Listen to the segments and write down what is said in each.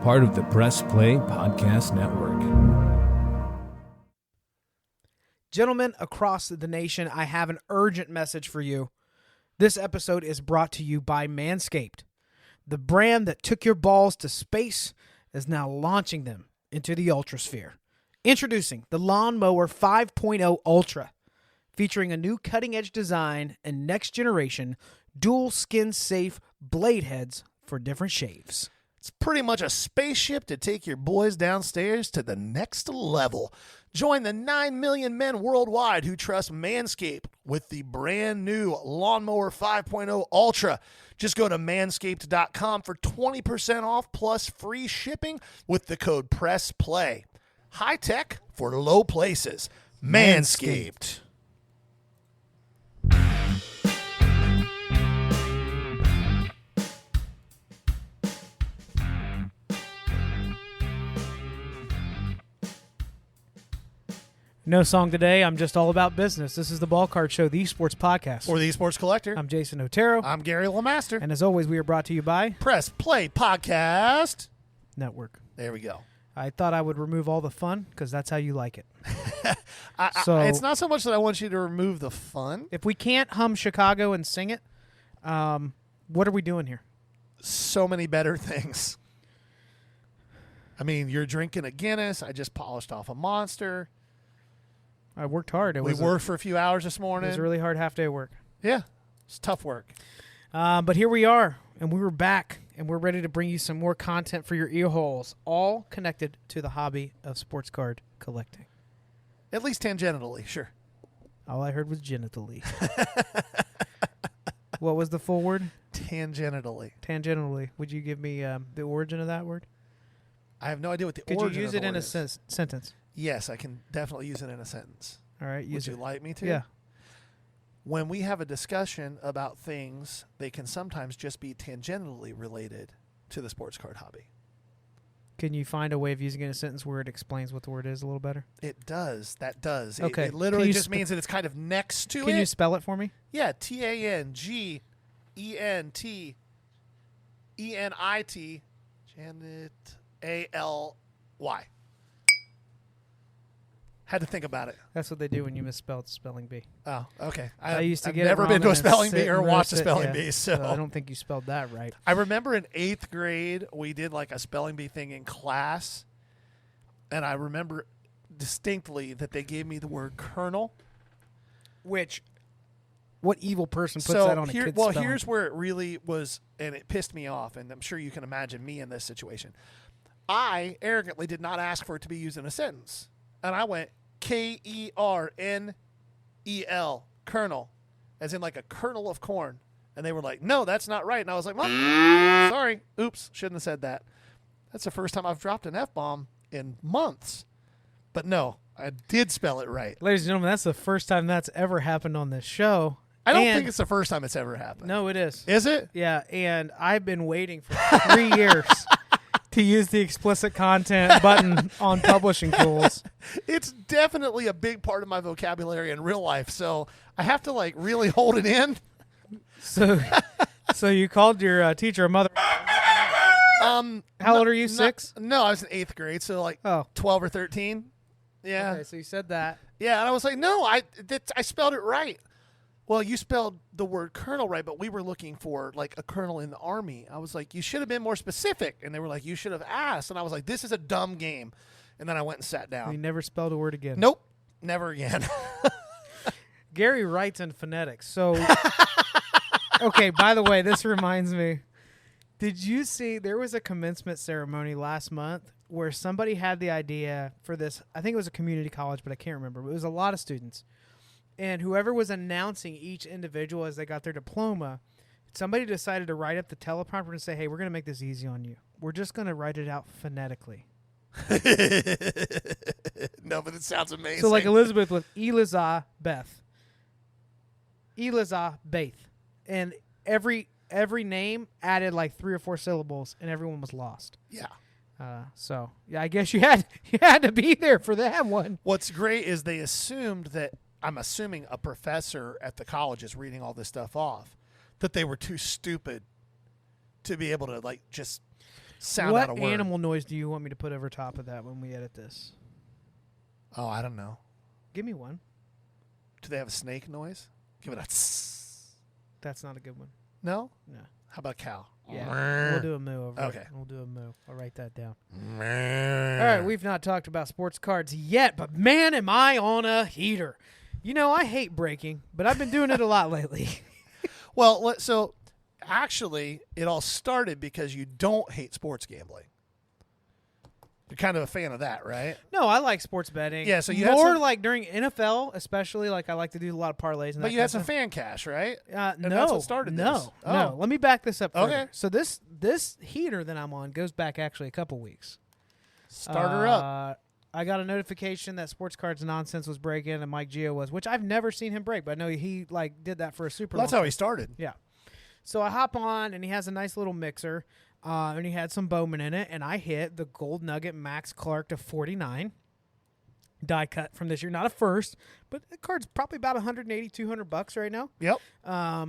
part of the Press Play Podcast Network. Gentlemen across the nation, I have an urgent message for you. This episode is brought to you by Manscaped. The brand that took your balls to space is now launching them into the ultrasphere. Introducing the Lawnmower 5.0 Ultra, featuring a new cutting-edge design and next-generation dual skin-safe blade heads for different shaves. It's pretty much a spaceship to take your boys downstairs to the next level. Join the 9 million men worldwide who trust Manscaped with the brand new Lawnmower 5.0 Ultra. Just go to manscaped.com for 20% off plus free shipping with the code PRESSPLAY. High tech for low places. Manscaped. No song today. I'm just all about business. This is the Ball Card Show, the esports podcast. For the Esports Collector, I'm Jason Otero. I'm Gary LeMaster. And as always, we are brought to you by Press Play Podcast Network. There we go. I thought I would remove all the fun because that's how you like it. It's not so much that I want you to remove the fun. If we can't hum Chicago and sing it, what are we doing here? So many better things. I mean, you're drinking a Guinness. I just polished off a Monster. I worked hard. We worked for a few hours this morning. It was a really hard half day of work. Yeah, it's tough work. But here we are, and we were back, and we're ready to bring you some more content for your ear holes, all connected to the hobby of sports card collecting. At least tangentially, sure. All I heard was genitally. What was the full word? Tangentially. Tangentially. Would you give me the origin of that word? I have no idea what the origin Could you use of the it in word a is. sentence? Yes, I can definitely use it in a sentence. All right, use Would you like me to? Yeah. When we have a discussion about things, they can sometimes just be tangentially related to the sports card hobby. Can you find a way of using it in a sentence where it explains what the word is a little better? It does. That does. Okay. It literally just means that it's kind of next to it. Can you spell it for me? Yeah, Tangentit. Janet A-L-Y. Had to think about it. That's what they do when you misspell spelling bee. Oh, okay. I used to I've get it never wrong been to a and spelling sit bee or and watched a roast it, spelling yeah. bee, so I don't think you spelled that right. I remember in 8th grade, we did like a spelling bee thing in class, and I remember distinctly that they gave me the word kernel. Which, what evil person puts that on a kid's spelling? Here's where it really was, and it pissed me off, and I'm sure you can imagine me in this situation. I arrogantly did not ask for it to be used in a sentence, and I went Kernel, kernel, as in like a kernel of corn. And they were like, no, that's not right. And I was like, well, sorry. Oops, shouldn't have said that. That's the first time I've dropped an F-bomb in months. But no, I did spell it right. Ladies and gentlemen, that's the first time that's ever happened on this show. I don't think it's the first time it's ever happened. No, it is. Is it? Yeah, and I've been waiting for 3 years to use the explicit content button on publishing tools. It's definitely a big part of my vocabulary in real life, so I have to like really hold it in. So you called your teacher a mother. How old are you? 6? No, I was in 8th grade, so like 12 or 13. Yeah. Okay, so you said that. Yeah, and I was like, no, I spelled it right. Well, you spelled the word colonel right, but we were looking for like a colonel in the army. I was like, you should have been more specific. And they were like, you should have asked. And I was like, this is a dumb game. And then I went and sat down. You never spelled a word again. Nope. Never again. Gary writes in phonetics. So, okay, by the way, this reminds me. Did you see there was a commencement ceremony last month where somebody had the idea for this? I think it was a community college, but I can't remember. But it was a lot of students. And whoever was announcing each individual as they got their diploma, somebody decided to write up the teleprompter and say, hey, we're going to make this easy on you. We're just going to write it out phonetically. No, but it sounds amazing. So like Elizabeth with Elizabeth. And every name added like 3 or 4 syllables, and everyone was lost. Yeah. So yeah, I guess you had to be there for that one. What's great is they assumed that, I'm assuming a professor at the college is reading all this stuff off, that they were too stupid to be able to like just sound what out a word. animal noise do you want me to put over top of that when we edit this? Oh, I don't know. Give me one. Do they have a snake noise? Give it a tss. That's not a good one. No? No. How about a cow? Yeah. We'll do a moo over Okay. it. We'll do a moo. I'll write that down. All right, we've not talked about sports cards yet, but man, am I on a heater. You know, I hate breaking, but I've been doing it a lot lately. Well, so actually, it all started because you don't hate sports gambling. You're kind of a fan of that, right? No, I like sports betting. Yeah, so you had more some- like during NFL, especially. Like I like to do a lot of parlays. And But you had some fan cash, right? No, that's what started no, this. no. Oh. Let me back this up. Further. Okay. So this heater that I'm on goes back actually a couple weeks. Start her up. I got a notification that Sports Cards Nonsense was breaking and Mike Gio was, which I've never seen him break, but I know he like did that for a super. Well, that's long how he started. Yeah. So I hop on, and he has a nice little mixer, and he had some Bowman in it, and I hit the Gold Nugget Max Clark to 49. Die cut from this year. Not a first, but the card's probably about $180, $200 right now. Yep.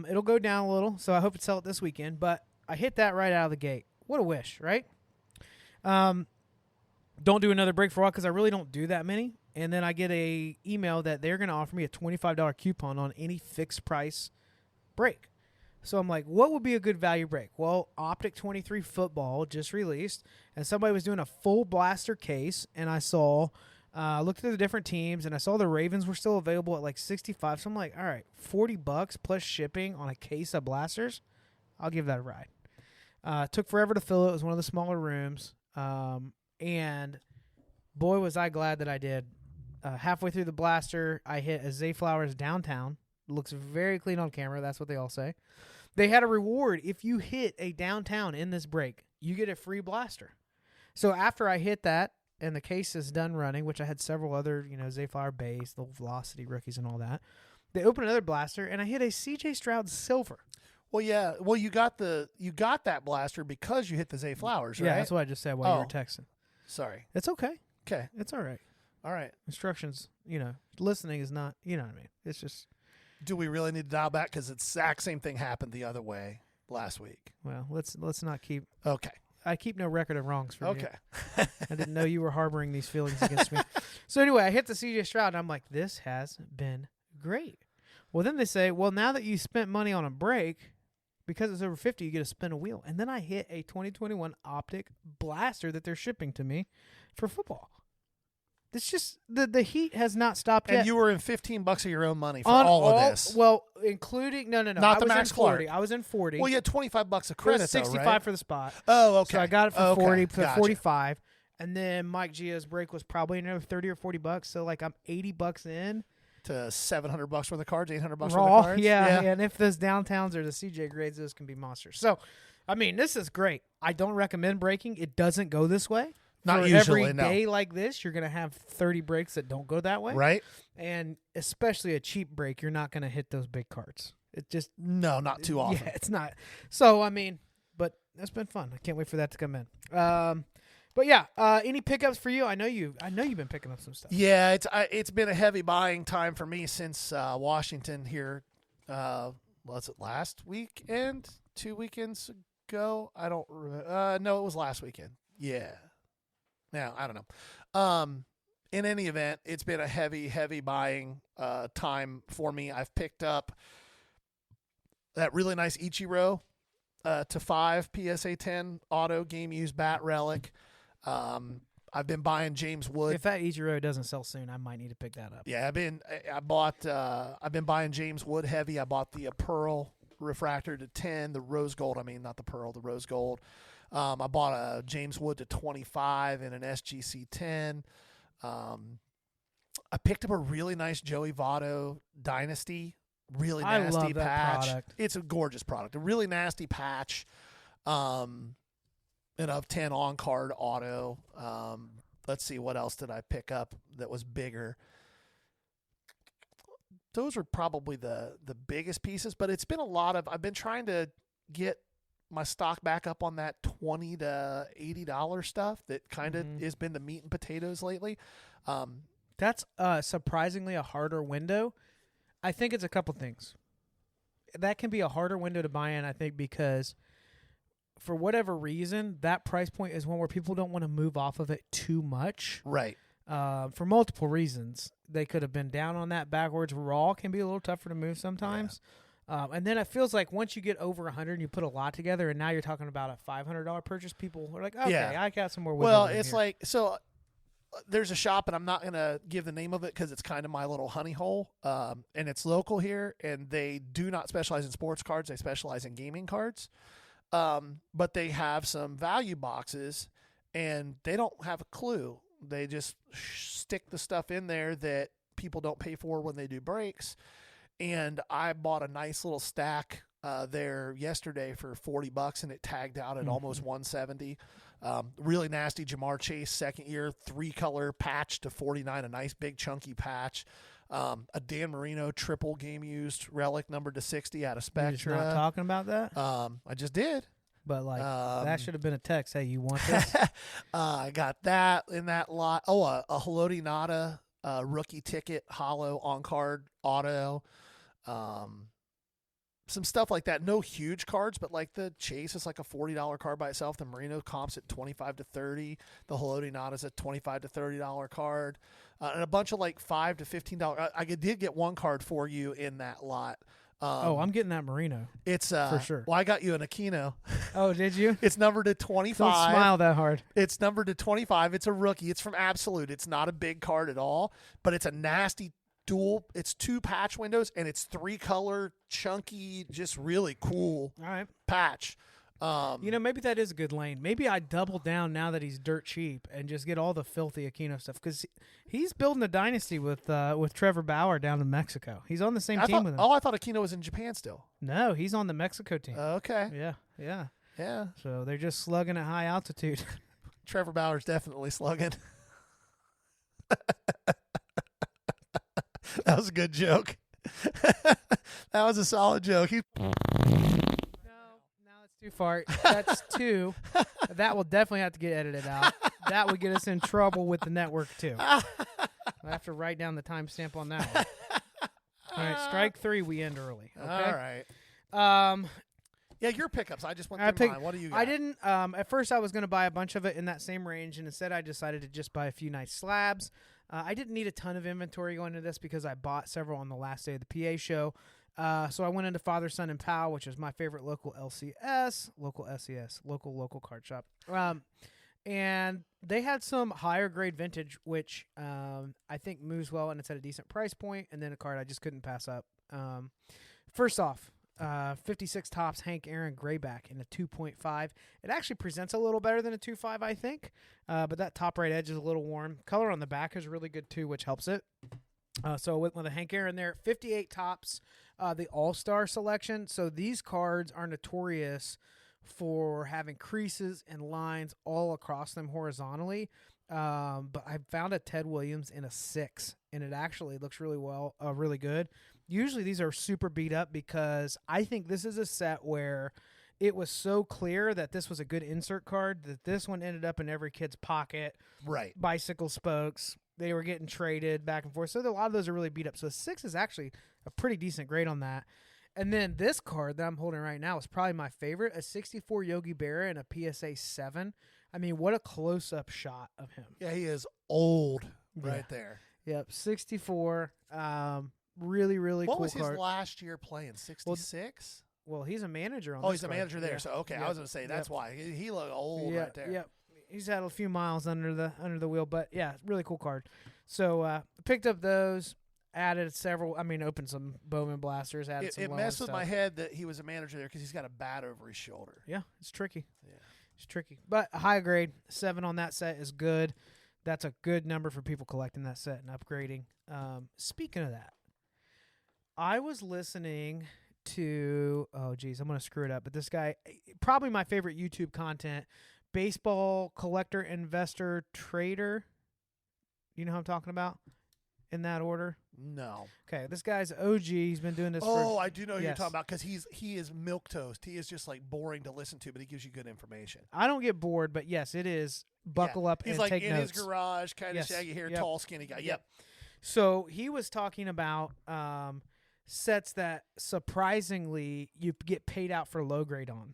It'll go down a little, so I hope to sell it this weekend. But I hit that right out of the gate. What a wish, right? Don't do another break for a while because I really don't do that many. And then I get a email that they're going to offer me a $25 coupon on any fixed price break. So I'm like, what would be a good value break? Well, Optic 23 football just released, and somebody was doing a full blaster case, and I saw, looked at the different teams, and I saw the Ravens were still available at like 65. So I'm like, all right, $40 plus shipping on a case of blasters. I'll give that a ride. Took forever to fill it. It was one of the smaller rooms. And boy, was I glad that I did. Halfway through the blaster, I hit a Zay Flowers downtown. Looks very clean on camera. That's what they all say. They had a reward. If you hit a downtown in this break, you get a free blaster. So after I hit that and the case is done running, which I had several other, Zay Flower base, the Velocity rookies and all that, they opened another blaster and I hit a CJ Stroud silver. Well, yeah. Well, you got that blaster because you hit the Zay Flowers, right? Yeah, that's what I just said while you were texting. Sorry. It's okay. Okay. It's all right. All right. Instructions, listening is not, you know what I mean? It's just, Do we really need to dial back? Because the exact same thing happened the other way last week. well, let's not keep, Okay. I keep no record of wrongs for you. Okay. I didn't know you were harboring these feelings against me. So anyway, I hit the CJ Stroud, and I'm like, this has been great. Well, then they say, well, now that you spent money on a break, because it's over 50, you get to spin a wheel. And then I hit a 2021 Optic blaster that they're shipping to me for football. It's just the heat has not stopped yet. And you were in $15 of your own money for all of this. Well, including no. Not I the was Max in 40. Clark. I was in 40. Well, you had $25 of It credit, was 65 though, right? for the spot. Oh, okay. So I got it for Okay, 40, for gotcha. 45. And then Mike Gio's break was probably another 30 or $40. So like I'm $80 in. To $700 worth of cards, $800 worth of Raw, cards. yeah. And if those downtowns or the CJ grades, those can be monsters. So, I mean, this is great. I don't recommend breaking. It doesn't go this way. Not For usually, every no. day like this, you're going to have 30 breaks that don't go that way. Right? And especially a cheap break, you're not going to hit those big cards. It just, No, not too often. yeah, it's not. So, I mean, but that's been fun. I can't wait for that to come in. But yeah, any pickups for you? I know you've been picking up some stuff. Yeah, it's been a heavy buying time for me since Washington here. Was it last weekend? 2 weekends ago? I don't remember. No, it was last weekend. Yeah. Now, I don't know. In any event, it's been a heavy buying time for me. I've picked up that really nice Ichiro to 5 PSA 10 auto game used bat relic. I've been buying James Wood. If that Ichiro doesn't sell soon, I might need to pick that up. Yeah, I've been buying James Wood heavy. I bought the Pearl refractor to 10, the rose gold. I mean, not the pearl, the rose gold. I bought a James Wood to 25 and an SGC 10. I picked up a really nice Joey Votto Dynasty, really I nasty love that patch. product. It's a gorgeous product, a really nasty patch. And of 10 on card auto. Let's see, what else did I pick up that was bigger? Those are probably the biggest pieces, but it's been a lot of. I've been trying to get my stock back up on that $20 to $80 stuff that kind of has been the meat and potatoes lately. That's surprisingly a harder window. I think it's a couple things. That can be a harder window to buy in, I think, because for whatever reason, that price point is one where people don't want to move off of it too much. Right. For multiple reasons. They could have been down on that backwards. Raw can be a little tougher to move sometimes. And then it feels like once you get over 100 and you put a lot together, and now you're talking about a $500 purchase, people are like, okay, I got some more wiggle Well, room it's here. like, so there's a shop, and I'm not going to give the name of it because it's kind of my little honey hole, and it's local here, and they do not specialize in sports cards. They specialize in gaming cards. But they have some value boxes, and they don't have a clue. They just stick the stuff in there that people don't pay for when they do breaks. And I bought a nice little stack there yesterday for $40, and it tagged out at almost $170. Really nasty Jamar Chase second year 3-color patch to $49, a nice big chunky patch. A Dan Marino triple game used relic numbered to $60 out of Spectra. You're not talking about that? I just did. But like that should have been a text. Hey, you want this? I got that in that lot. Oh, a Haloti Nada rookie ticket, hollow on card auto. Some stuff like that. No huge cards, but like the Chase is like a $40 card by itself. The Marino comps at $25 to $30. The Haloti Nada is a $25 to $30 card, and a bunch of like $5 to $15. I did get one card for you in that lot. I'm getting that Marino. It's for sure. Well, I got you an Aquino. Oh, did you? It's numbered to 25. Don't smile that hard. It's numbered to 25. It's a rookie. It's from Absolute. It's not a big card at all, but it's a nasty dual. It's 2 patch windows, and it's 3-color, chunky, just really cool All right. patch. Maybe that is a good lane. Maybe I double down now that he's dirt cheap and just get all the filthy Aquino stuff because he's building a dynasty with Trevor Bauer down in Mexico. He's on the same team with him. Oh, I thought Aquino was in Japan still. No, he's on the Mexico team. Okay. Yeah. So they're just slugging at high altitude. Trevor Bauer's definitely slugging. That was a good joke. That was a solid joke. No, it's too far. That's 2. That will definitely have to get edited out. That would get us in trouble with the network too. I have to write down the timestamp on that one. All right, strike 3. We end early. Okay? All right. Yeah, your pickups. I just went through mine. What do you got? I didn't. At first, I was going to buy a bunch of it in that same range, and instead, I decided to just buy a few nice slabs. I didn't need a ton of inventory going into this because I bought several on the last day of the PA show. So I went into Father, Son, and Pal, which is my favorite local LCS, local SES, local card shop. And they had some higher grade vintage, which I think moves well, and it's at a decent price point, and then a card I just couldn't pass up. First off, 56 tops Hank Aaron Grayback in a 2.5. It actually presents a little better than a 2.5, I think, but that top right edge is a little warm. Color on the back is really good, too, which helps it. So with a Hank Aaron there, 58 tops, the All-Star selection. So these cards are notorious for having creases and lines all across them horizontally. But I found a Ted Williams in a 6, and it actually looks really good. Usually these are super beat up because I think this is a set where it was so clear that this was a good insert card that this one ended up in every kid's pocket. Right. Bicycle spokes. They were getting traded back and forth. So a lot of those are really beat up. So a 6 is actually a pretty decent grade on that. And then this card that I'm holding right now is probably my favorite, a 64 Yogi Berra and a PSA 7. I mean, what a close-up shot of him. Yeah, he is old right there. Yep, 64. Really, really cool card. What was his last year playing? 66? Well, he's a manager on Oh, this he's a card. manager there. Yeah. So, okay, I was going to say that's why. He looked old right there. Yep. He's had a few miles under the wheel, but yeah, really cool card. So picked up those, added several. I mean, opened some Bowman blasters, added some. It messed with my head that he was a manager there because he's got a bat over his shoulder. Yeah, it's tricky. Yeah, it's tricky. But a high grade 7 on that set is good. That's a good number for people collecting that set and upgrading. Speaking of that, I was listening to, I'm going to screw it up, but this guy, probably my favorite YouTube content, baseball collector, investor, trader. You know who I'm talking about in that order? No. Okay, this guy's OG. He's been doing this I do know who you're talking about because he is milquetoast. He is just like boring to listen to, but he gives you good information. I don't get bored, but yes, it is. Buckle up He's and like take in notes. his garage, kind of shaggy hair, tall, skinny guy. Yep. So he was talking about sets that surprisingly you get paid out for low grade on.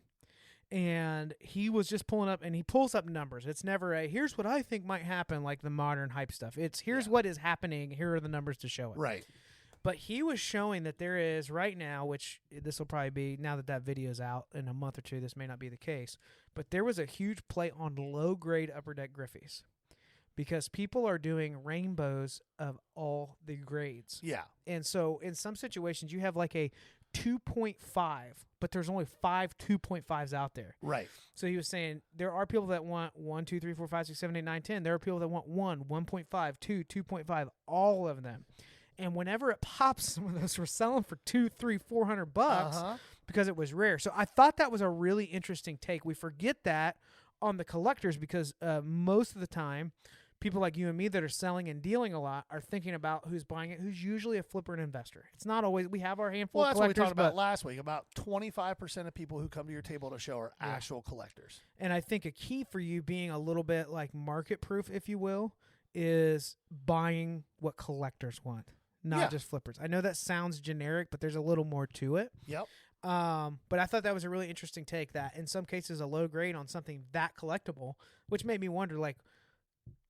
And he was just pulling up, and he pulls up numbers. It's never here's what I think might happen, like the modern hype stuff. It's here's what is happening. Here are the numbers to show it. Right. But he was showing that there is right now, which this will probably be now that video's out in a month or two, this may not be the case, but there was a huge play on low-grade upper deck Griffies because people are doing rainbows of all the grades. Yeah. And so in some situations, you have like a 2.5, but there's only 5 2.5s out there. Right. So he was saying there are people that want 1, 2, 3, 4, 5, 6, 7, 8, 9, 10. There are people that want 1, 1.5, 2, 2.5, all of them. And whenever it pops, some of those were selling for $200, $300, $400 because it was rare. So I thought that was a really interesting take. We forget that on the collectors because most of the time, people like you and me that are selling and dealing a lot are thinking about who's buying it, who's usually a flipper and investor. It's not always. We have our handful of Well, that's collectors. what we talked about last week. About 25% of people who come to your table to show are actual collectors. And I think a key for you being a little bit like market proof, if you will, is buying what collectors want. Not just flippers. I know that sounds generic, but there's a little more to it. Yep. But I thought that was a really interesting take that in some cases a low grade on something that collectible, which made me wonder, like,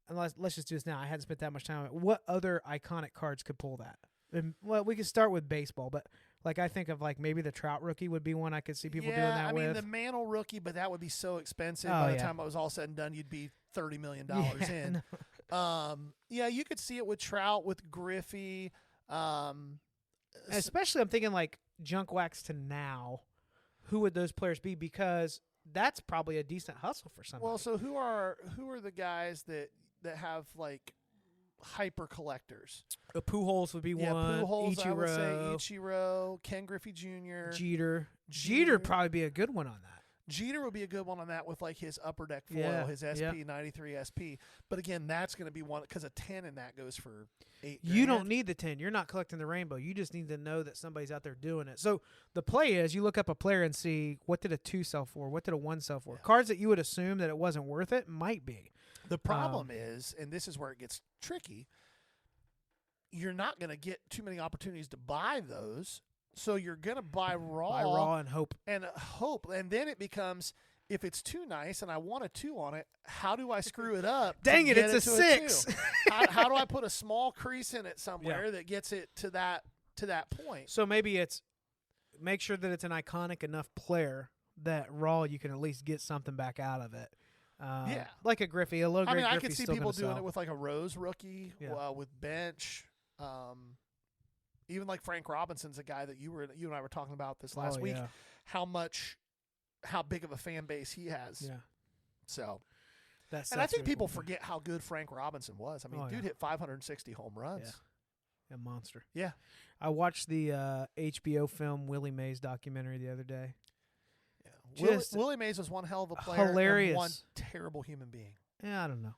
let's just do this now. I hadn't spent that much time on it. What other iconic cards could pull that? And, well, we could start with baseball, but like I think of like maybe the Trout rookie would be one I could see people doing that with. I mean, the Mantle rookie, but that would be so expensive. By the time it was all said and done, you'd be $30 million in. Yeah, you could see it with Trout, with Griffey. Especially I'm thinking like junk wax to now. Who would those players be? Because that's probably a decent hustle for somebody. Well, so who are the guys that have like hyper collectors? Pujols would be one. Pujols, Ichiro. I would say Ichiro, Ken Griffey Jr. Jeter probably be a good one on that. Jeter would be a good one on that with like his upper deck foil, his SP 93 SP. But again, that's going to be one because a 10 in that goes for $8,000. You don't need the 10. You're not collecting the rainbow. You just need to know that somebody's out there doing it. So the play is you look up a player and see what did a 2 sell for, what did a 1 sell for. Cards that you would assume that it wasn't worth it might be. The problem is, and this is where it gets tricky, you're not going to get too many opportunities to buy those. So you're going to buy raw and hope. And then it becomes, if it's too nice and I want a 2 on it, how do I screw it up? Dang it, it's a 6. How do I put a small crease in it somewhere that gets it to that point? So maybe it's make sure that it's an iconic enough player that raw you can at least get something back out of it. Like a Griffey, a low grade. I could see people doing it with like a Rose rookie, with bench. Even like Frank Robinson's a guy that you and I were talking about this last week. How big of a fan base he has. Yeah. So, and I think people forget how good Frank Robinson was. I mean, dude hit 560 home runs. Yeah. A monster. Yeah. I watched the HBO film Willie Mays documentary the other day. Yeah. Willie Mays was one hell of a player. Hilarious. And one terrible human being. Yeah, I don't know.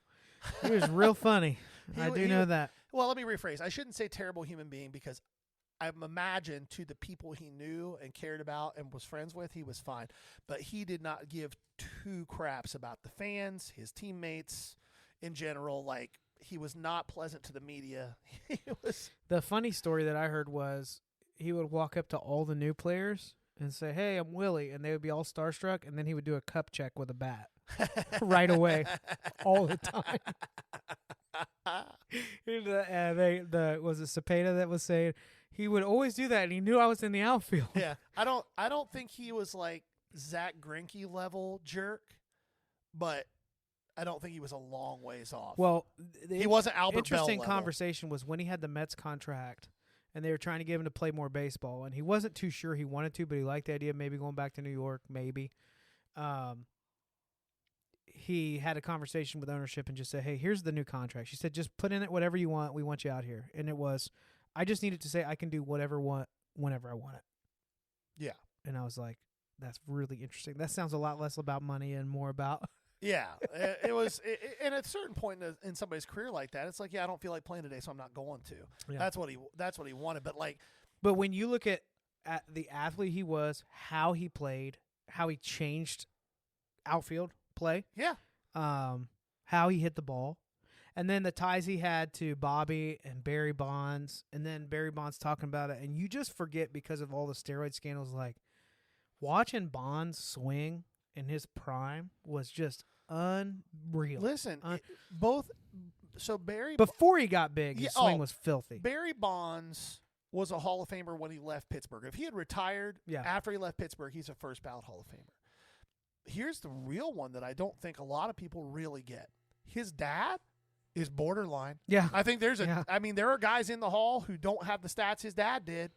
He was real funny. I do know that. Well, let me rephrase. I shouldn't say terrible human being because I'm imagined to the people he knew and cared about and was friends with, he was fine. But he did not give 2 craps about the fans, his teammates in general. Like, he was not pleasant to the media. The funny story that I heard was he would walk up to all the new players and say, "Hey, I'm Willie," and they would be all starstruck, and then he would do a cup check with a bat right away, all the time. Was it Cepeda that was saying he would always do that, and he knew I was in the outfield. Yeah, I don't think he was like Zach Greinke level jerk, but I don't think he was a long ways off. Well, he wasn't Albert Bell interesting level. Conversation was when he had the Mets contract, and they were trying to get him to play more baseball, and he wasn't too sure he wanted to, but he liked the idea of maybe going back to New York, maybe. He had a conversation with ownership and just said, "Hey, here's the new contract." She said, "Just put in it whatever you want. We want you out here." And it was, I just needed to say I can do whatever whenever I want it. Yeah. And I was like, that's really interesting. That sounds a lot less about money and more about. Yeah, it was. And at a certain point in somebody's career like that, it's like, yeah, I don't feel like playing today, so I'm not going to. Yeah. That's what he wanted. But when you look at the athlete he was, how he played, how he changed outfield play, how he hit the ball, and then the ties he had to Bobby and Barry Bonds, and then Barry Bonds talking about it, and you just forget because of all the steroid scandals, like watching Bonds swing in his prime was just unreal. Listen, Barry Before he got big, his Yeah, swing was filthy. Barry Bonds was a Hall of Famer when he left Pittsburgh. If he had retired after he left Pittsburgh, he's a first ballot Hall of Famer. Here's the real one that I don't think a lot of people really get. His dad is borderline. Yeah. I think there are guys in the Hall who don't have the stats his dad did.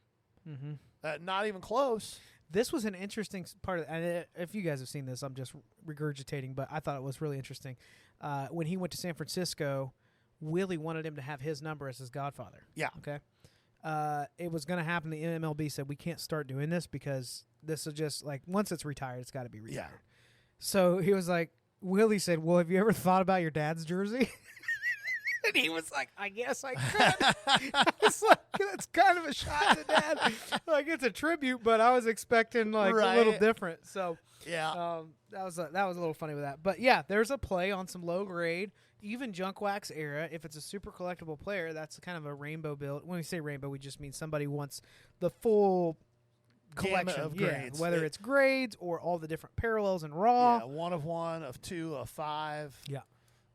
Mm-hmm. Not even close. This was an interesting part of, and if you guys have seen this, I'm just regurgitating, but I thought it was really interesting. When he went to San Francisco, Willie wanted him to have his number as his godfather. Yeah. Okay. It was going to happen. The MLB said, we can't start doing this because this is just like, once it's retired, it's got to be retired. Yeah. So he was like, Willie said, well, have you ever thought about your dad's jersey? And he was like, I guess I could. It's like, that's kind of a shot to dad. Like, it's a tribute, but I was expecting like a little different. So yeah, that was a little funny with that. But yeah, there's a play on some low grade, even junk wax era. If it's a super collectible player, that's kind of a rainbow build. When we say rainbow, we just mean somebody wants the full collection of grades. Whether it's grades or all the different parallels and raw. Yeah, 1 of 1, of 2, of 5. Yeah.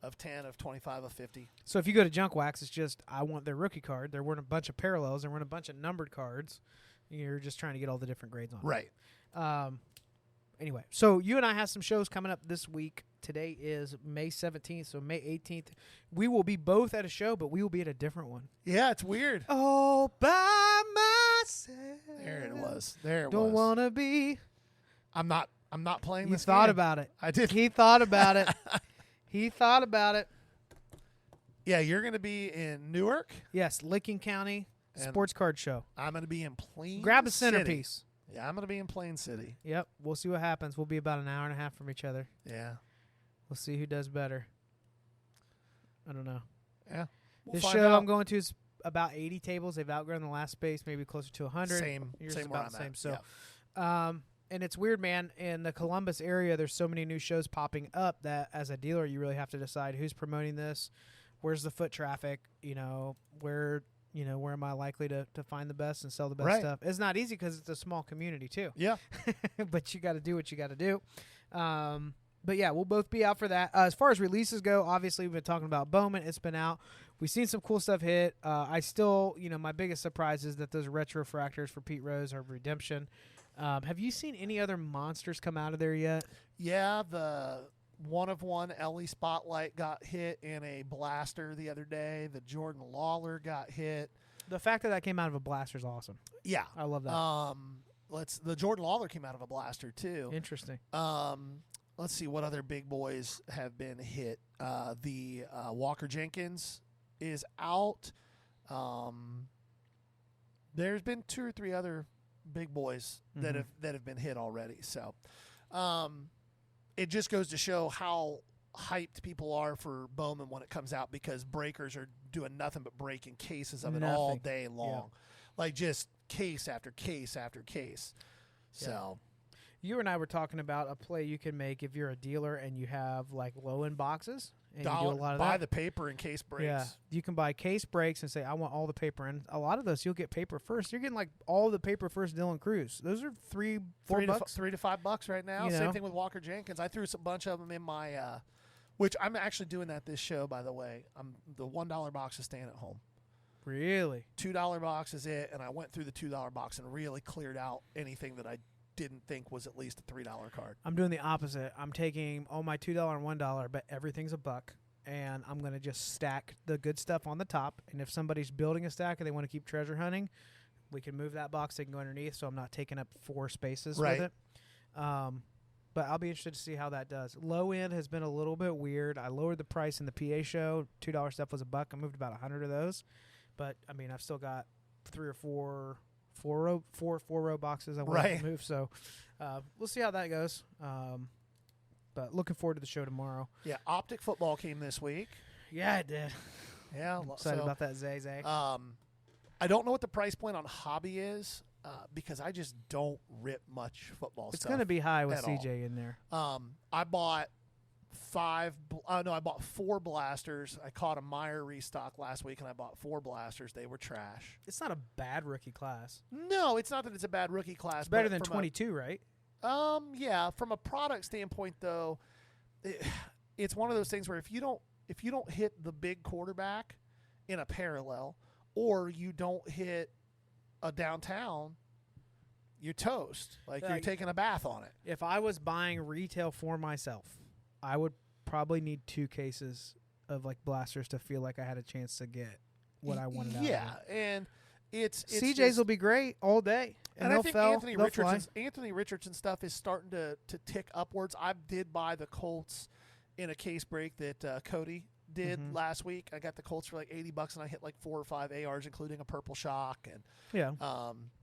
Of 10, of 25, of 50. So if you go to Junk Wax, it's just, I want their rookie card. There weren't a bunch of parallels. There weren't a bunch of numbered cards. You're just trying to get all the different grades on it. Right. Anyway, so you and I have some shows coming up this week. Today is May 17th, so May 18th. We will be both at a show, but we will be at a different one. Yeah, it's weird. All by myself. There it was. There it was. Don't want to be. I'm not playing He this thought game. about it. I did. He thought about it. He thought about it. Yeah, you're going to be in Newark. Yes, Licking County And Sports Card Show. I'm going to be in Plain Grab a City. centerpiece. Yeah, I'm going to be in Plain City. Yep, we'll see what happens. We'll be about an hour and a half from each other. Yeah. We'll see who does better. I don't know. Yeah. This show I'm going to is about 80 tables. They've outgrown the last space, maybe closer to 100. Same Yours where is about I'm the same. at. So, Yeah. and it's weird, man. In the Columbus area, there's so many new shows popping up that as a dealer, you really have to decide who's promoting this, where's the foot traffic, where am I likely to find the best and sell the best stuff. It's not easy because it's a small community too. Yeah. But you got to do what you got to do. But yeah, we'll both be out for that. As far as releases go, obviously we've been talking about Bowman. It's been out. We've seen some cool stuff hit. I still, my biggest surprise is that those retro fractors for Pete Rose are redemption. Have you seen any other monsters come out of there yet? Yeah, the 1 of 1 LE Spotlight got hit in a blaster the other day. The Jordan Lawler got hit. The fact that came out of a blaster is awesome. Yeah. I love that. The Jordan Lawler came out of a blaster too. Interesting. Let's see what other big boys have been hit. The Walker Jenkins is out. There's been 2 or 3 other big boys that have been hit already. So, it just goes to show how hyped people are for Bowman when it comes out, because breakers are doing nothing but breaking cases of it all day long, like just case after case after case. So. You and I were talking about a play you can make if you're a dealer and you have like low end boxes and you do a lot of buy that. the paper and case breaks. Yeah, you can buy case breaks and say I want all the paper, and a lot of those you'll get paper first. You're getting like all the paper first. Dylan Cruz. Those are $3-4 bucks. $3 to $5 right now. Same thing with Walker Jenkins. I threw a bunch of them in my, which I'm actually doing that this show, by the way. The $1 box is staying at home. Really? $2 box is it, and I went through the $2 box and really cleared out anything that I didn't think was at least a $3 card. I'm doing the opposite. I'm taking all my $2 and $1, but everything's a buck, and I'm going to just stack the good stuff on the top. And if somebody's building a stack and they want to keep treasure hunting, we can move that box. They can go underneath, so I'm not taking up 4 spaces with it. But I'll be interested to see how that does. Low end has been a little bit weird. I lowered the price in the PA show. $2 stuff was a buck. I moved about 100 of those. But, I mean, I've still got 3 or 4 four-row boxes I want to move. So we'll see how that goes. But looking forward to the show tomorrow. Yeah, Optic football came this week. Yeah, it did. Yeah, I'm excited about that, Zay. I don't know what the price point on Hobby is because I just don't rip much football stuff. It's going to be high with CJ in there. I bought 4 blasters. I caught a Meyer restock last week, and I bought 4 blasters. They were trash. It's not a bad rookie class. No, it's not that it's a bad rookie class. It's better than 22, right? Yeah. From a product standpoint, though, it's one of those things where if you don't hit the big quarterback in a parallel, or you don't hit a downtown, you're toast. Like you're taking a bath on it. If I was buying retail for myself, I would probably need 2 cases of like blasters to feel like I had a chance to get what I wanted. Yeah, and it's CJ's just, will be great all day, and I think they'll fly. Anthony Richardson stuff is starting to tick upwards. I did buy the Colts in a case break that Cody did last week. I got the Colts for like $80, and I hit like 4 or 5 ARs, including a purple shock and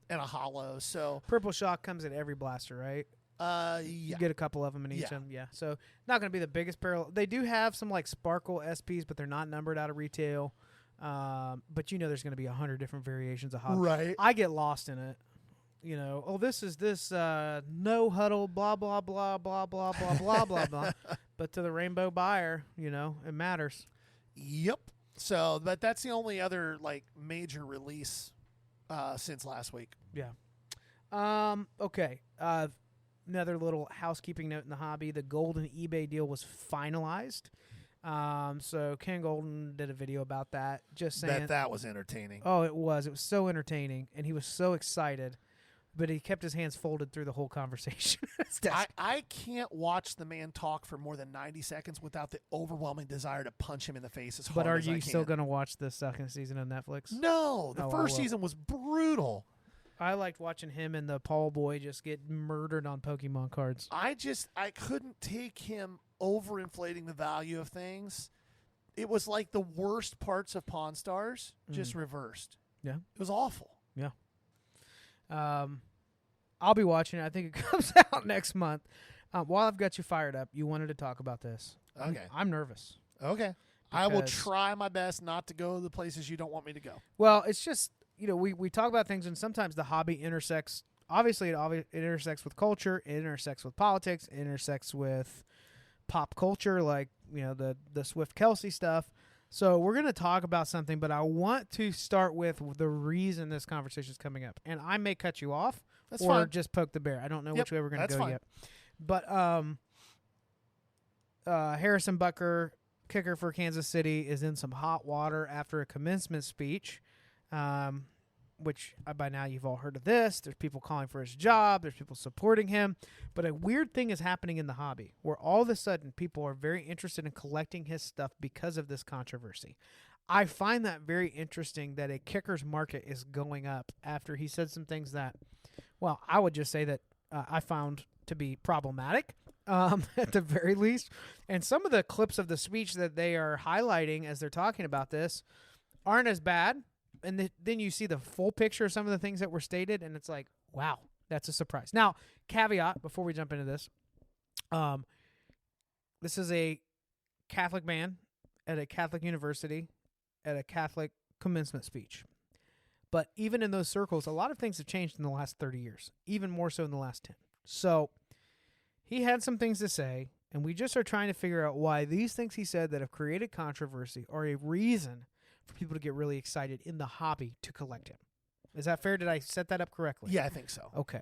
and a hollow. So purple shock comes in every blaster, right? Yeah. You get a couple of them in each of them, yeah. So not going to be the biggest parallel. They do have some like sparkle SPs, but they're not numbered out of retail. But there's going to be 100 different variations of hobby. Right. I get lost in it. This is this no huddle, blah, blah, blah, blah, blah, blah, blah, blah, blah. But to the rainbow buyer, it matters. Yep. So, but that's the only other like major release since last week. Yeah. Okay. Another little housekeeping note in the hobby: the Golden eBay deal was finalized. So Ken Golden did a video about that, just saying that was entertaining. Oh, it was so entertaining, and he was so excited, but he kept his hands folded through the whole conversation. I can't watch the man talk for more than 90 seconds without the overwhelming desire to punch him in the face as hard But are as I you can. still going to watch the second season of Netflix? No, the first season was brutal. I liked watching him and the Paul boy just get murdered on Pokemon cards. I couldn't take him overinflating the value of things. It was like the worst parts of Pawn Stars just reversed. Yeah. It was awful. Yeah. I'll be watching it. I think it comes out next month. While I've got you fired up, you wanted to talk about this. Okay. I'm nervous. Okay. I will try my best not to go to the places you don't want me to go. Well, it's just, we talk about things, and sometimes the hobby intersects. Obviously, it intersects with culture. It intersects with politics. It intersects with pop culture, like, the Swift Kelsey stuff. So we're going to talk about something, but I want to start with the reason this conversation is coming up. And I may cut you off That's or fine. just poke the bear. I don't know which way we're going to go yet. But Harrison Butker, kicker for Kansas City, is in some hot water after a commencement speech, which by now you've all heard of this. There's people calling for his job. There's people supporting him. But a weird thing is happening in the hobby where all of a sudden people are very interested in collecting his stuff because of this controversy. I find that very interesting that a kicker's market is going up after he said some things that, well, I would just say that I found to be problematic at the very least. And some of the clips of the speech that they are highlighting as they're talking about this aren't as bad. And then you see the full picture of some of the things that were stated, and it's like, wow, that's a surprise. Now, caveat before we jump into this, this is a Catholic man at a Catholic university at a Catholic commencement speech. But even in those circles, a lot of things have changed in the last 30 years, even more so in the last 10. So he had some things to say, and we just are trying to figure out why these things he said that have created controversy are a reason for people to get really excited in the hobby to collect him. Is that fair? Did I set that up correctly? Yeah, I think so. Okay.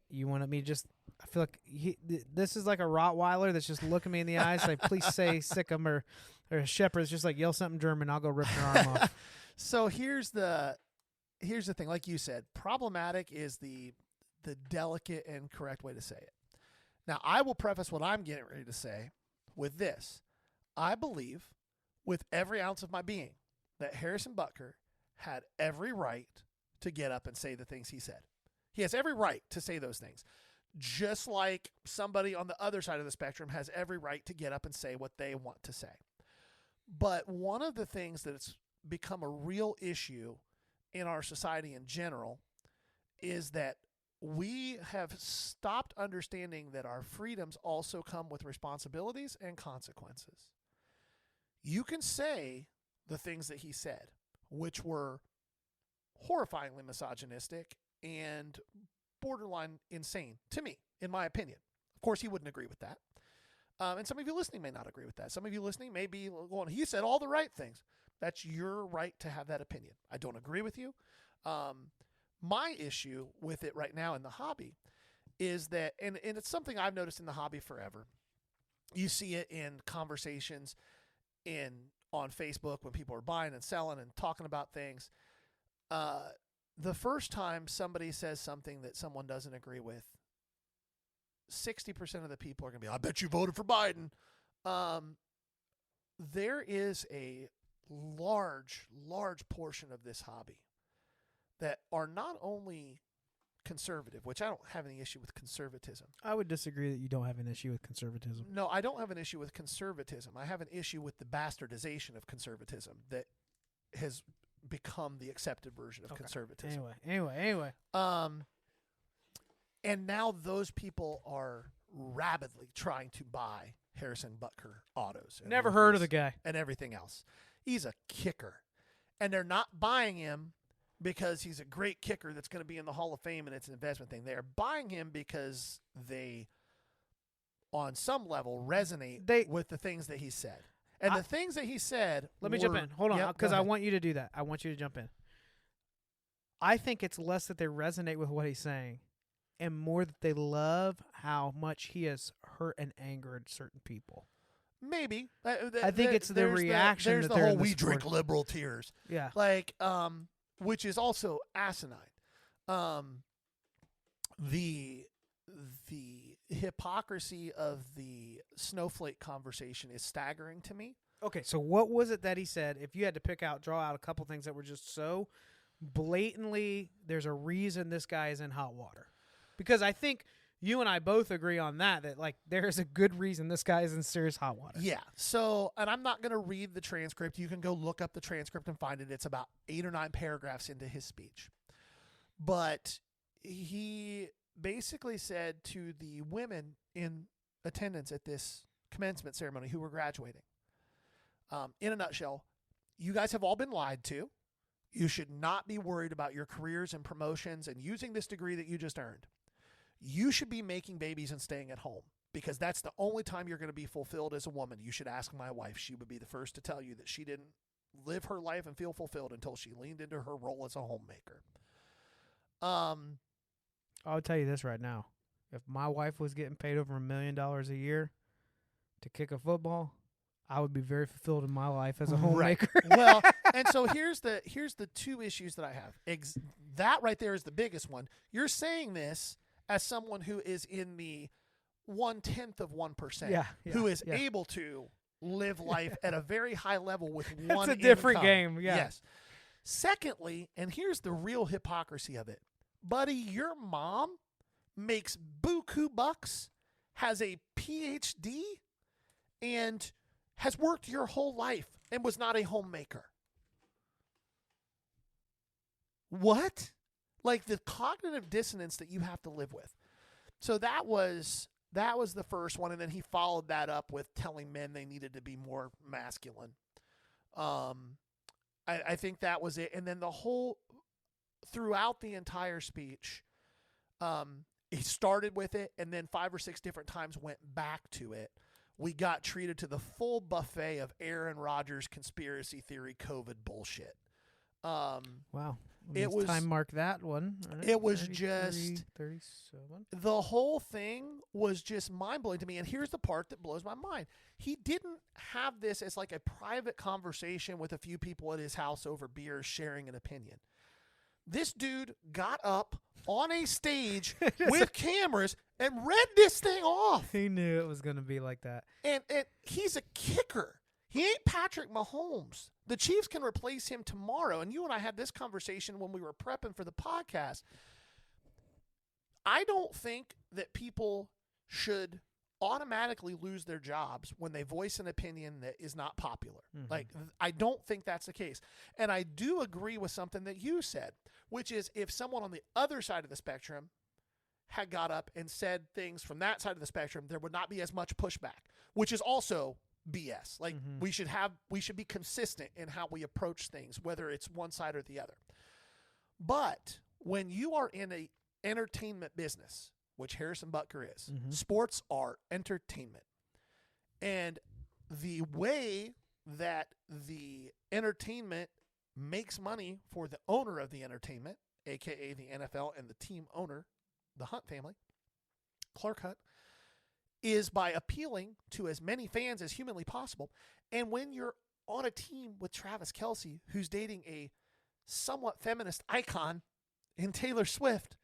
You wanted me to just... I feel like this is like a Rottweiler that's just looking me in the eyes like, please say Sikkim, or a shepherd is just like, yell something German, I'll go rip their arm off. So here's the thing. Like you said, problematic is the delicate and correct way to say it. Now, I will preface what I'm getting ready to say with this. I believe with every ounce of my being that Harrison Butker had every right to get up and say the things he said. He has every right to say those things. Just like somebody on the other side of the spectrum has every right to get up and say what they want to say. But one of the things that's become a real issue in our society in general is that we have stopped understanding that our freedoms also come with responsibilities and consequences. You can say the things that he said, which were horrifyingly misogynistic and borderline insane to me, in my opinion. Of course, he wouldn't agree with that. And some of you listening may not agree with that. Some of you listening may be going, he said all the right things. That's your right to have that opinion. I don't agree with you. My issue with it right now in the hobby is that, and it's something I've noticed in the hobby forever. You see it in conversations on Facebook when people are buying and selling and talking about things. The first time somebody says something that someone doesn't agree with, 60% of the people are going to be, I bet you voted for Biden. There is a large portion of this hobby that are not only conservative, which I don't have any issue with conservatism. I would disagree that you don't have an issue with conservatism. No, I don't have an issue with conservatism. I have an issue with the bastardization of conservatism that has become the accepted version of conservatism. Anyway. And now those people are rabidly trying to buy Harrison Butker autos. Never heard of the guy. And everything else. He's a kicker. And they're not buying him because he's a great kicker that's going to be in the Hall of Fame and it's an investment thing. They're buying him because they, on some level, resonate with the things that he said. And the things that he said. Let me jump in. Hold on, because I want you to do that. I want you to jump in. I think it's less that they resonate with what he's saying and more that they love how much he has hurt and angered certain people. Maybe. I think it's the reaction. There's the whole we drink liberal tears. Yeah. Which is also asinine. The hypocrisy of the snowflake conversation is staggering to me. Okay, so what was it that he said? If you had to draw out a couple things that were just so blatantly, there's a reason this guy is in hot water. Because I think you and I both agree on that like there's a good reason this guy is in serious hot water. Yeah. So, and I'm not going to read the transcript. You can go look up the transcript and find it. It's about 8 or 9 paragraphs into his speech. But he basically said to the women in attendance at this commencement ceremony who were graduating, in a nutshell, you guys have all been lied to. You should not be worried about your careers and promotions and using this degree that you just earned. You should be making babies and staying at home because that's the only time you're going to be fulfilled as a woman. You should ask my wife. She would be the first to tell you that she didn't live her life and feel fulfilled until she leaned into her role as a homemaker. I'll tell you this right now. If my wife was getting paid over $1 million a year to kick a football, I would be very fulfilled in my life as a homemaker. Right. Well, and so here's the two issues that I have. That right there is the biggest one. You're saying this as someone who is in the 1/10 of 1%, who is able to live life at a very high level with one income. It's a different game, yeah. Yes. Secondly, and here's the real hypocrisy of it. Buddy, your mom makes buku bucks, has a PhD, and has worked your whole life and was not a homemaker. What? Like the cognitive dissonance that you have to live with. So that was the first one, and then he followed that up with telling men they needed to be more masculine. I think that was it. And then throughout the entire speech, he started with it, and then 5 or 6 different times went back to it. We got treated to the full buffet of Aaron Rodgers conspiracy theory COVID bullshit. Wow. It was time mark that one. Right? It was just 37. The whole thing was just mind blowing to me. And here's the part that blows my mind. He didn't have this as like a private conversation with a few people at his house over beer sharing an opinion. This dude got up on a stage with cameras and read this thing off. He knew it was going to be like that. And he's a kicker. He ain't Patrick Mahomes. The Chiefs can replace him tomorrow. And you and I had this conversation when we were prepping for the podcast. I don't think that people should automatically lose their jobs when they voice an opinion that is not popular. Mm-hmm. Like, I don't think that's the case. And I do agree with something that you said, which is if someone on the other side of the spectrum had got up and said things from that side of the spectrum, there would not be as much pushback, which is also BS. Like we should be consistent in how we approach things, whether it's one side or the other. But when you are in a entertainment business, which Harrison Butker is, sports are entertainment. And the way that the entertainment makes money for the owner of the entertainment, aka the NFL and the team owner, the Hunt family, Clark Hunt, is by appealing to as many fans as humanly possible. And when you're on a team with Travis Kelce, who's dating a somewhat feminist icon in Taylor Swift,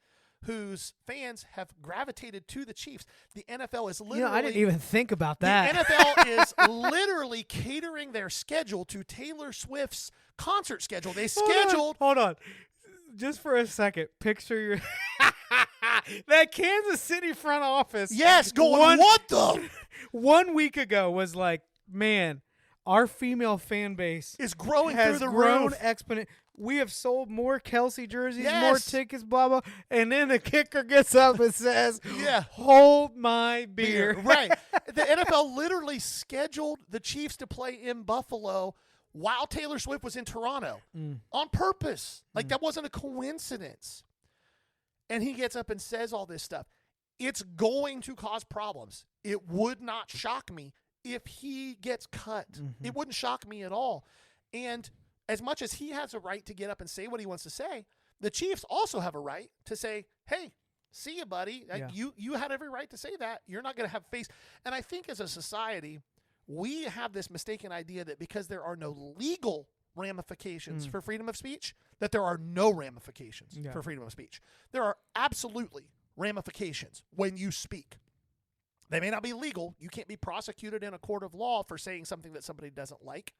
whose fans have gravitated to the Chiefs, the NFL is literally... I didn't even think about that. The NFL is literally catering their schedule to Taylor Swift's concert schedule. They scheduled... Hold on. Just for a second. Picture your... that Kansas City front office. Yes, going, what the... 1 week ago was like, man, our female fan base is growing has through the grown roof. exponent. We have sold more Kelce jerseys, Yes. more tickets, blah, blah. And then the kicker gets up and says, Yeah. hold my beer. Right. The NFL literally scheduled the Chiefs to play in Buffalo while Taylor Swift was in Toronto on purpose. Like, that wasn't a coincidence. And he gets up and says all this stuff. It's going to cause problems. It would not shock me if he gets cut. It wouldn't shock me at all. And as much as he has a right to get up and say what he wants to say, the Chiefs also have a right to say, hey, see you, buddy. Yeah. You had every right to say that. You're not going to have face. And I think as a society, we have this mistaken idea that because there are no legal ramifications for freedom of speech, that there are no ramifications for freedom of speech. There are absolutely ramifications when you speak. They may not be legal. You can't be prosecuted in a court of law for saying something that somebody doesn't like.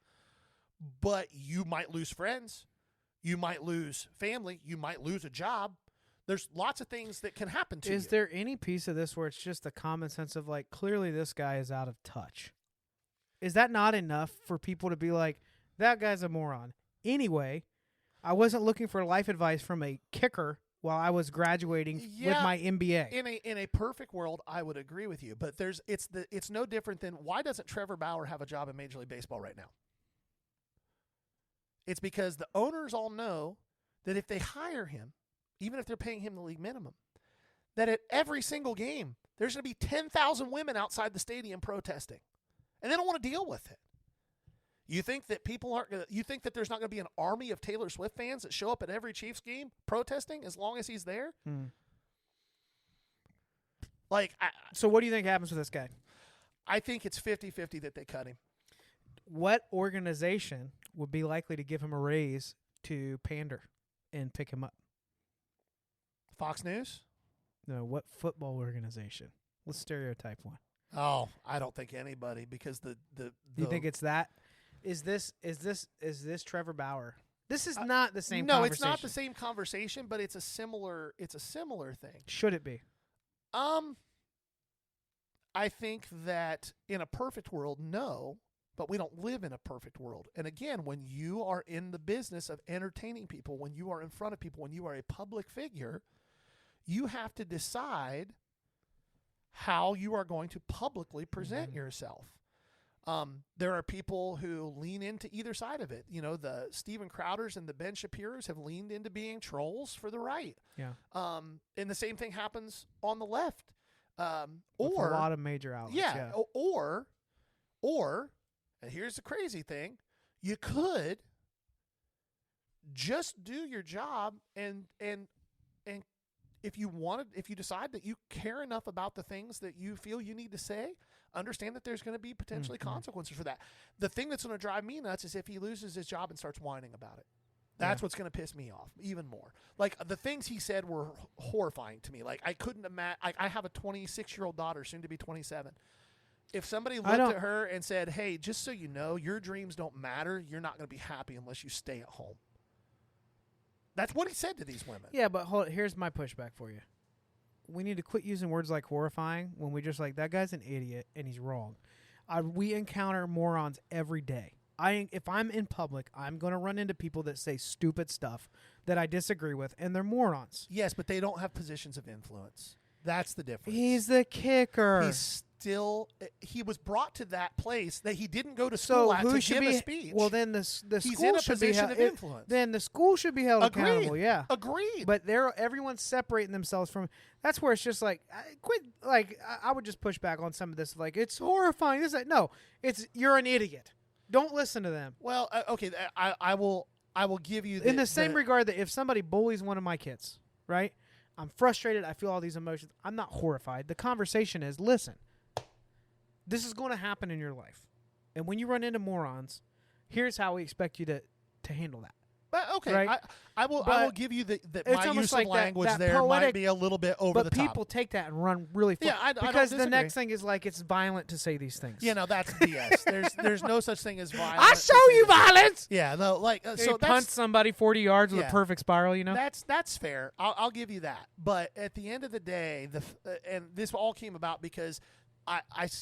But you might lose friends. You might lose family. You might lose a job. There's lots of things that can happen to you. Is there any piece of this where it's just the common sense of like, clearly this guy is out of touch? Is that not enough for people to be like, that guy's a moron? Anyway, I wasn't looking for life advice from a kicker while I was graduating with my MBA. In a perfect world, I would agree with you. But it's no different than, why doesn't Trevor Bauer have a job in Major League Baseball right now? It's because the owners all know that if they hire him, even if they're paying him the league minimum, that at every single game, there's going to be 10,000 women outside the stadium protesting. And they don't want to deal with it. You think that you think that there's not going to be an army of Taylor Swift fans that show up at every Chiefs game protesting as long as he's there? So what do you think happens with this guy? I think it's 50-50 that they cut him. What organization would be likely to give him a raise to pander and pick him up? Fox News? No, what football organization? Let's stereotype one. Oh, I don't think anybody, because the You think it's that? Is this Trevor Bauer? This is not the same No, conversation. it's not the same conversation, but it's a similar thing. Should it be? I think that in a perfect world, no, but we don't live in a perfect world. And again, when you are in the business of entertaining people, when you are in front of people, when you are a public figure, you have to decide how you are going to publicly present yourself. There are people who lean into either side of it. You know, the Steven Crowders and the Ben Shapiros have leaned into being trolls for the right. Yeah. And the same thing happens on the left. With a lot of major outlets. Yeah. Or, and here's the crazy thing, you could just do your job and if you decide that you care enough about the things that you feel you need to say, understand that there's going to be potentially consequences for that. The thing that's going to drive me nuts is if he loses his job and starts whining about it. That's what's going to piss me off even more. Like, the things he said were horrifying to me. Like, I couldn't imagine. I have a 26-year-old daughter, soon to be 27. If somebody looked at her and said, hey, just so you know, your dreams don't matter, you're not going to be happy unless you stay at home. That's what he said to these women. Yeah, but here's my pushback for you. We need to quit using words like horrifying when we just like, that guy's an idiot and he's wrong. We encounter morons every day. If I'm in public, I'm going to run into people that say stupid stuff that I disagree with, and they're morons. Yes, but they don't have positions of influence. That's the difference. He's the kicker. He was brought to that place that he didn't go to school to give a speech. Well, then the He's school in a should be position of influence. Then the school should be held accountable. Yeah, agreed. But everyone's separating themselves from. That's where it's just like quit. Like I would just push back on some of this. Like, it's horrifying. No, you're an idiot. Don't listen to them. Well, okay, I will give you in the same regard that if somebody bullies one of my kids, right? I'm frustrated. I feel all these emotions. I'm not horrified. The conversation is, listen, this is going to happen in your life. And when you run into morons, here's how we expect you to handle that. But okay, Right? I will give you that my almost use like of that language there poetic, might be a little bit over the but top. people take that and run really far. Yeah, I don't because the disagree. next thing is like it's violent to say these things. You know, that's BS. There's no such thing as violence. I show you violence. Yeah, no, like So so you punch somebody 40 yards with Yeah. a perfect spiral, you know? that's fair. I'll give you that. But at the end of the day, and this all came about because I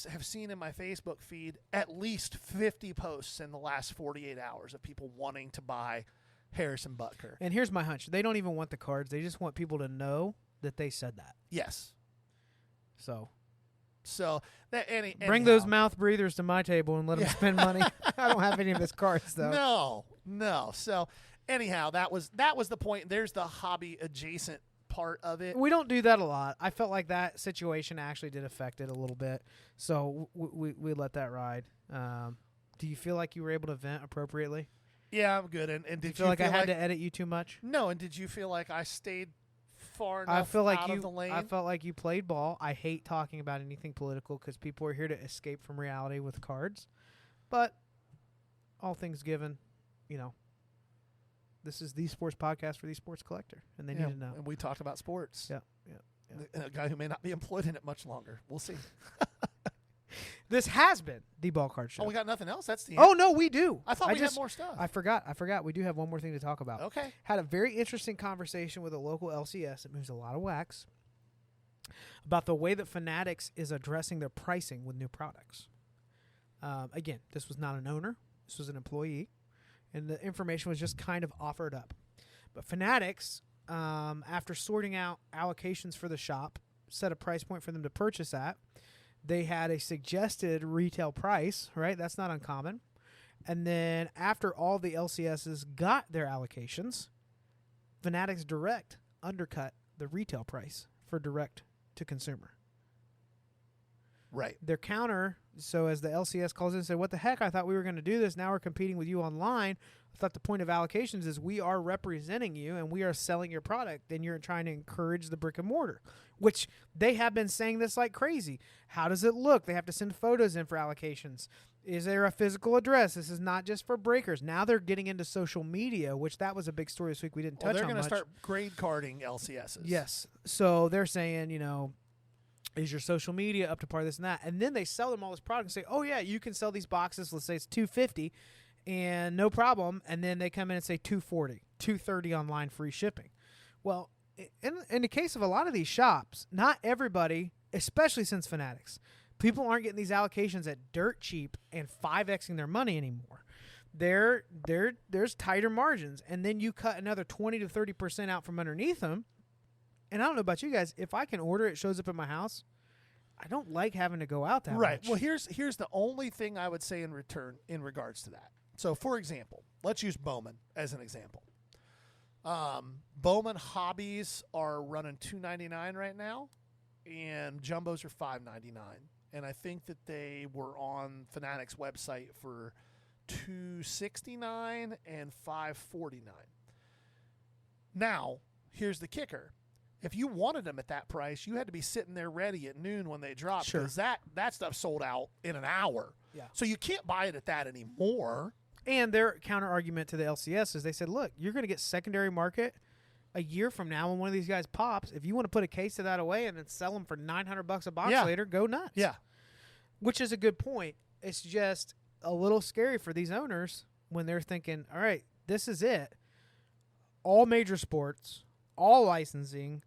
have seen in my Facebook feed at least 50 posts in the last 48 hours of people wanting to buy Harrison Butker. And here's my hunch. They don't even want the cards. They just want people to know that they said that. Yes. So Bring those mouth breathers to my table and let them spend money. I don't have any of his cards, though. No. So anyhow, that was the point. There's the hobby adjacent part of it. We don't do that a lot. I felt like that situation actually did affect it a little bit. So we let that ride. Do you feel like you were able to vent appropriately? Yeah, I'm good. And did you feel like I had to edit you too much? No, and did you feel like I stayed far enough I feel like out of the lane? I felt like you played ball. I hate talking about anything political because people are here to escape from reality with cards. But all things given, this is the sports podcast for the sports collector, and they need to know. And we talked about sports. Yeah. A guy who may not be employed in it much longer. We'll see. This has been the Ball Card Show. Oh, we got nothing else? That's the end? Oh, no, we do. I thought we had more stuff. I forgot. We do have one more thing to talk about. Okay. Had a very interesting conversation with a local LCS that moves a lot of wax about the way that Fanatics is addressing their pricing with new products. Again, this was not an owner. This was an employee. And the information was just kind of offered up. But Fanatics, after sorting out allocations for the shop, set a price point for them to purchase at. They had a suggested retail price, right? That's not uncommon. And then after all the LCSs got their allocations, Fanatics Direct undercut the retail price for direct to consumer. Right. Their counter, so as the LCS calls in and said, what the heck? I thought we were going to do this. Now we're competing with you online. I thought the point of allocations is we are representing you and we are selling your product. Then you're trying to encourage the brick and mortar, which they have been saying this like crazy. How does it look? They have to send photos in for allocations. Is there a physical address? This is not just for breakers. Now they're getting into social media, which that was a big story this week. We didn't touch on They're much. going to start grade carding LCSs. Yes. So they're saying, is your social media up to par, this and that? And then they sell them all this product and say, oh, yeah, you can sell these boxes. Let's say it's $250 and no problem. And then they come in and say $240, $230 online free shipping. Well, in the case of a lot of these shops, not everybody, especially since Fanatics, people aren't getting these allocations at dirt cheap and 5Xing their money anymore. There's tighter margins. And then you cut another 20 to 30% out from underneath them. And I don't know about you guys, if I can order it shows up at my house, I don't like having to go out that Right. much. Well, here's the only thing I would say in regards to that. So, for example, let's use Bowman as an example. Bowman hobbies are running $2.99 right now, and jumbos are $5.99. And I think that they were on Fanatics website for $2.69 and $5.49. Now, here's the kicker. If you wanted them at that price, you had to be sitting there ready at noon when they dropped. Sure. Because that stuff sold out in an hour. Yeah. So you can't buy it at that anymore. And their counter argument to the LCS is they said, look, you're going to get secondary market a year from now when one of these guys pops. If you want to put a case of that away and then sell them for $900 a box later, go nuts. Yeah. Which is a good point. It's just a little scary for these owners when they're thinking, all right, this is it. All major sports, all licensing,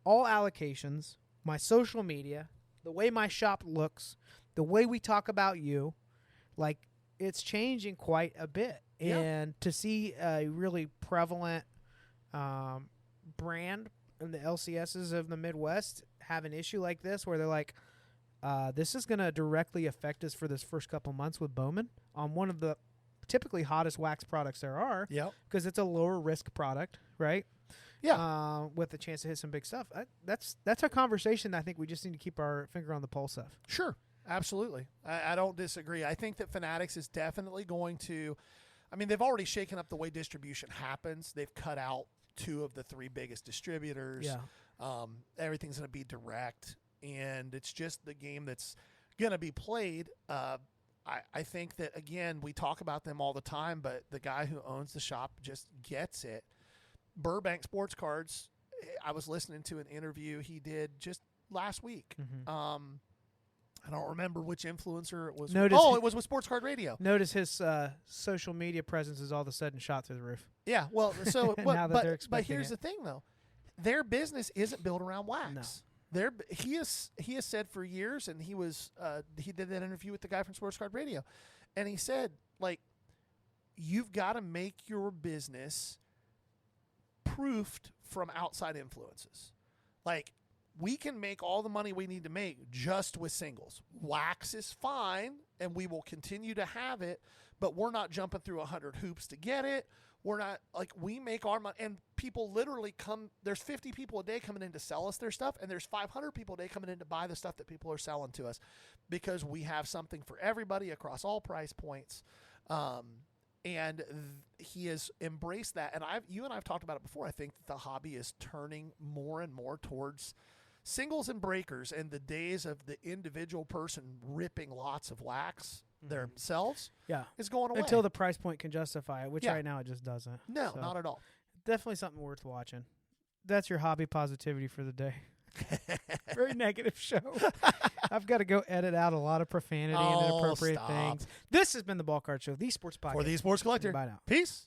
all allocations, my social media, the way my shop looks, the way we talk about you, like it's changing quite a bit. Yeah. And to see a really prevalent brand in the LCSs of the Midwest have an issue like this where they're like, this is going to directly affect us for this first couple months with Bowman on one of the typically hottest wax products there are. Yep. Because it's a lower risk product, right? Yeah. With a chance to hit some big stuff. That's a conversation that I think we just need to keep our finger on the pulse of. Sure. Absolutely. I don't disagree. I think that Fanatics is definitely going to, they've already shaken up the way distribution happens. They've cut out 2 of the 3 biggest distributors. Yeah. Everything's going to be direct, and it's just the game that's going to be played. I think that, again, we talk about them all the time, but the guy who owns the shop just gets it. Burbank Sports Cards, I was listening to an interview he did just last week. I don't remember which influencer it was. It was with Sports Card Radio. Notice his social media presence is all of a sudden shot through the roof. Yeah, well, so Now that they're but expecting here's the thing, though. Their business isn't built around wax. He has said for years, and he did that interview with the guy from Sports Card Radio, and he said, like, you've got to make your business proofed from outside influences. Like, we can make all the money we need to make just with singles. Wax is fine, and we will continue to have it, but we're not jumping through 100 hoops to get it. We're not, like, we make our money, and people literally come, there's 50 people a day coming in to sell us their stuff, and there's 500 people a day coming in to buy the stuff that people are selling to us, because we have something for everybody across all price points. He has embraced that, and you and I've talked about it before. I think that the hobby is turning more and more towards singles and breakers, and the days of the individual person ripping lots of wax themselves is going away. Until the price point can justify it, which right now it just doesn't. No, not at all. Definitely something worth watching. That's your hobby positivity for the day. Very negative show. I've got to go edit out a lot of profanity and inappropriate things. This has been the Ball Card Show, the sports podcast. For the Sports Collector. Bye now. Peace.